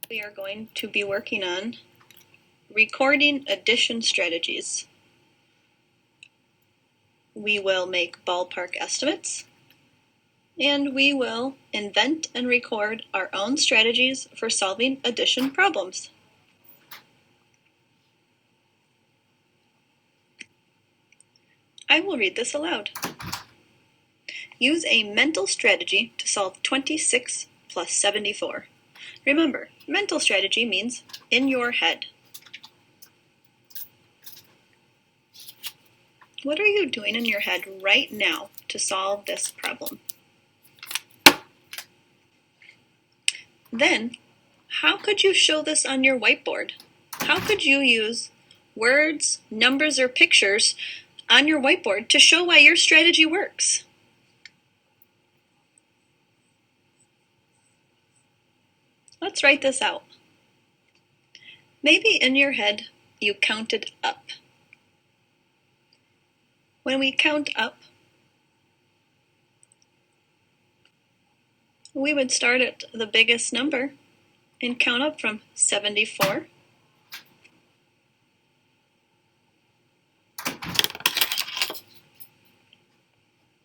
We are going to be working on recording addition strategies. We will make ballpark estimates, and we will invent and record our own strategies for solving addition problems. I will read this aloud. Use a mental strategy to solve 26 plus 74. Remember, mental strategy means in your head. What are you doing in your head right now to solve this problem? Then, how could you show this on your whiteboard? How could you use words, numbers, or pictures on your whiteboard to show why your strategy works? Let's write this out. Maybe in your head you counted up. When we count up, we would start at the biggest number and count up from 74.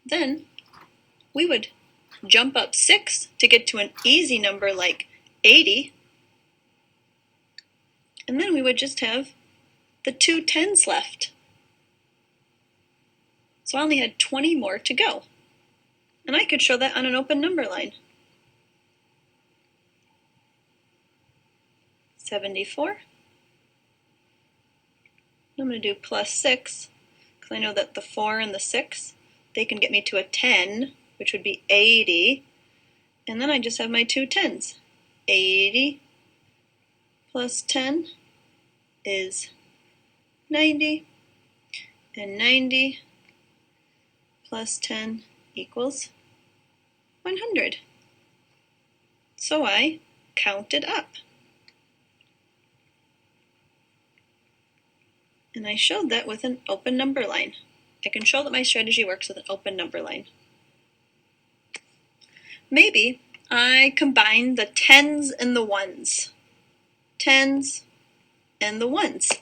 Then we would jump up 6 to get to an easy number like 80. And then we would just have the 2 10s left. So I only had 20 more to go. And I could show that on an open number line. 74. I'm going to do plus 6, because I know that the 4 and the 6, they can get me to a 10, which would be 80. And then I just have my 2 10s. 80 plus 10 is 90, and 90 plus 10 equals 100. So I counted up. And I showed that with an open number line. I can show that my strategy works with an open number line. Maybe I combine the 10s and the 1s. 10s and the 1s.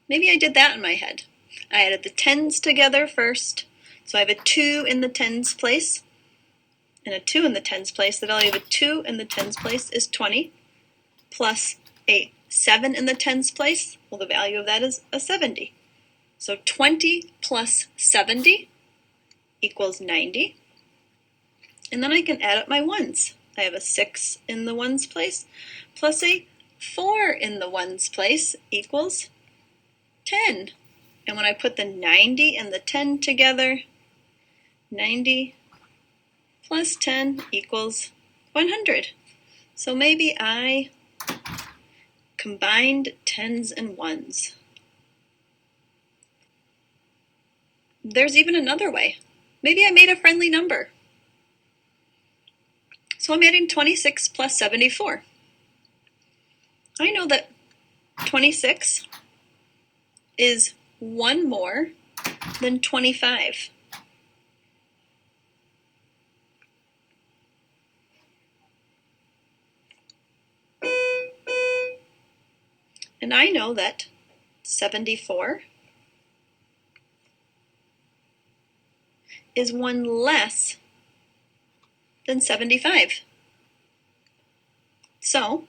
Maybe I did that in my head. I added the 10s together first. So I have a 2 in the 10s place and a 2 in the 10s place. The value of a 2 in the 10s place is 20 plus a 7 in the 10s place. Well, the value of that is a 70. So 20 plus 70 equals 90. And then I can add up my 1s. I have a 6 in the 1s place plus a 4 in the 1s place equals 10. And when I put the 90 and the 10 together, 90 plus 10 equals 100. So maybe I combined 10s and 1s. There's even another way. Maybe I made a friendly number. So I'm adding 26 plus 74. I know that 26 is 1 more than 25. And I know that 74 is 1 less than 75. So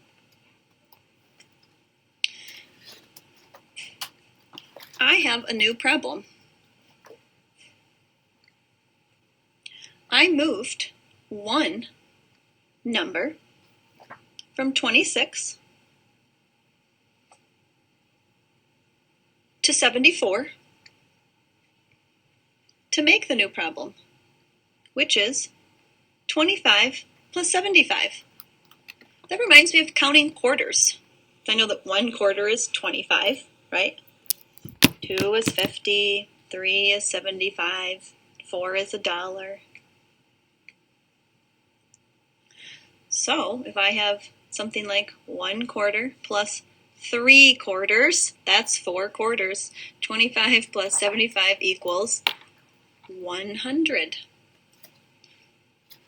I have a new problem. I moved 1 number from 26 to 74 to make the new problem, which is 25 plus 75. That reminds me of counting quarters. I know that 1 quarter is 25, right? 2 is 50, 3 is 75, 4 is $1. So if I have something like 1 quarter plus 3 quarters, that's 4 quarters. 25 plus 75 equals 100.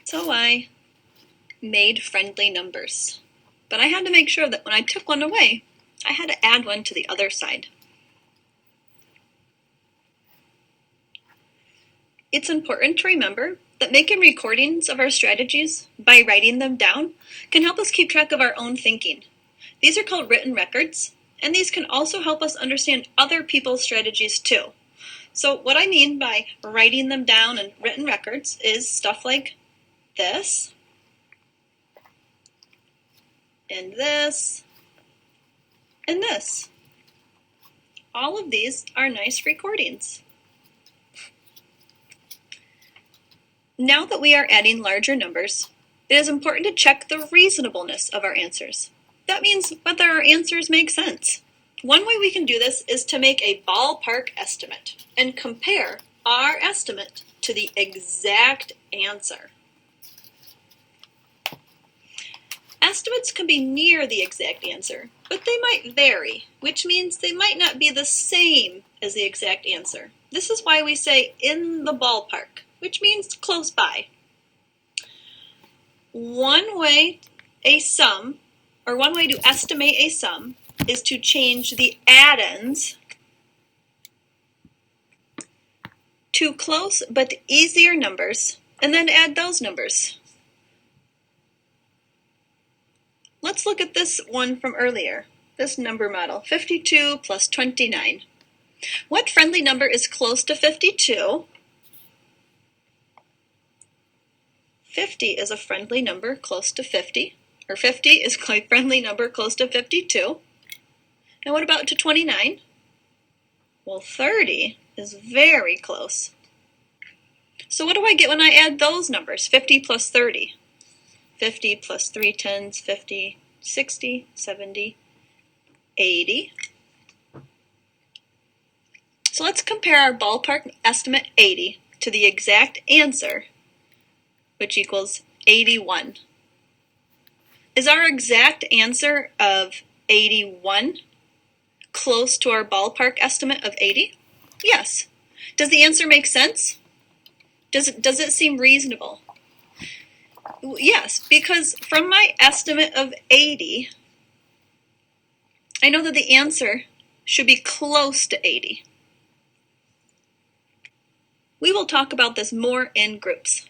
So I made friendly numbers but I had to make sure that when I took one away, I had to add one to the other side. It's important to remember that making recordings of our strategies by writing them down can help us keep track of our own thinking. These are called written records, and these can also help us understand other people's strategies too. So what I mean by writing them down in written records is stuff like this, and this, and this. All of these are nice recordings. Now that we are adding larger numbers, it is important to check the reasonableness of our answers. That means whether our answers make sense. One way we can do this is to make a ballpark estimate and compare our estimate to the exact answer. Estimates can be near the exact answer, but they might vary, which means they might not be the same as the exact answer. This is why we say in the ballpark, which means close by. One way to estimate a sum is to change the addends to close but easier numbers and then add those numbers. Let's look at this one from earlier, this number model, 52 plus 29. What friendly number is close to 52? 50 is a friendly number close to 50, or 50 is a friendly number close to 52. And what about to 29? Well, 30 is very close. So what do I get when I add those numbers, 50 plus 30? 50 plus 3 tens, 50, 60, 70, 80. So let's compare our ballpark estimate 80 to the exact answer, which equals 81. Is our exact answer of 81 close to our ballpark estimate of 80? Yes. Does the answer make sense? Does it seem reasonable? Yes, because from my estimate of 80, I know that the answer should be close to 80. We will talk about this more in groups.